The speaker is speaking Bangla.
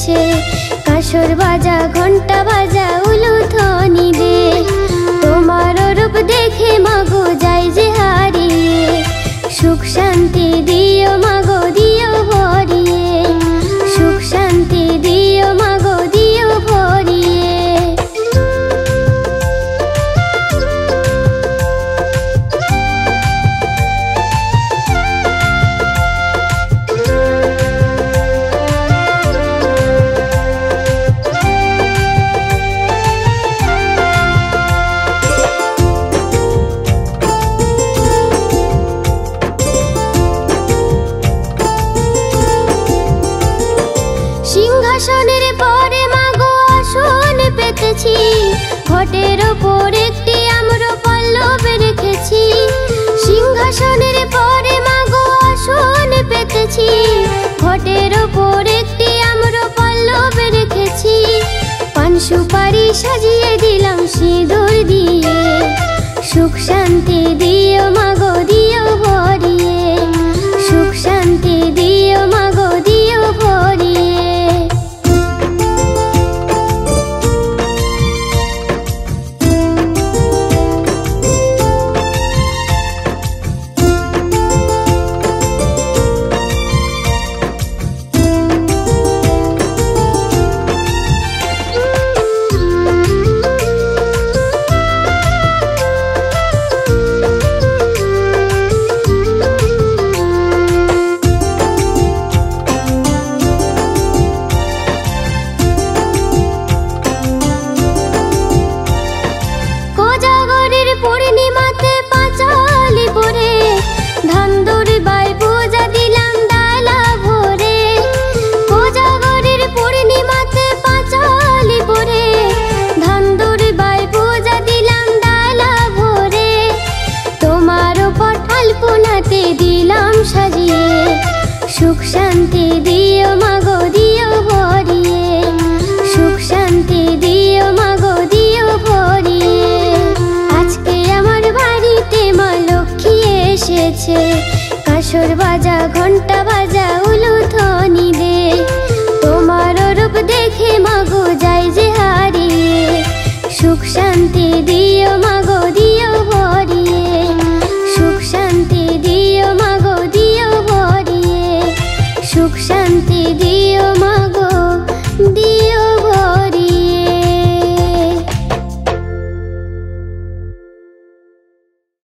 এসেছে। কাসর বাজা ঘন্টা বাজা উলুধ্বনি দে, তোমার রূপ দেখে মাগো যাই যে হারিয়ে। সুখ শান্তি দিও মাগো দিও ভরিয়ে, সুখ শান্তি দিও মাগো দিও ভরিয়ে। সিংহাসনের পরে মাগো আসন পেতেছি, ঘটের ওপর একটি আম্র পল্লব রেখেছি। সিংহাসনের পরে মাগো আসন পেতেছি, ঘটের ওপর একটি আম্র পল্লব রেখেছি। পান সুপারি সাজিয়ে দিলাম সিঁদুর দিয়ে, সুখ শান্তি দিও মাগো দিও ভরিয়ে, সুখ শান্তি দিও মাগো দিও ভরিয়ে। পূর্ণিমাতে পাঁচালি পরে ধান্দুর বাই পূজা দিলাম ডালা ভরে। কোজাগরের পূর্ণিমাতে পাঁচালি পরে ধান্দুর বাই পূজা দিলাম ডালা ভরে। তোমার উপর আলপনাতে দিলাম সাজিয়ে, সুখ শান্তি দিও মাগো দিও ভরিয়ে, সুখ শান্তি দিও মাগো দিও ভরিয়ে। আজকে আমার বাড়িতে মা লক্ষ্মী এসেছে, কাসর বাজা ঘন্টা বাজা উলুধ্বনি দে, তোমার রূপ দেখে মাগো যাই যে হারিয়ে। সুখ শান্তি দিও মাগো দিও ভরিয়ে, সুখ শান্তি দিও মাগো দিও ভরিয়ে, সুখ শান্তি দিও মাগো দিও।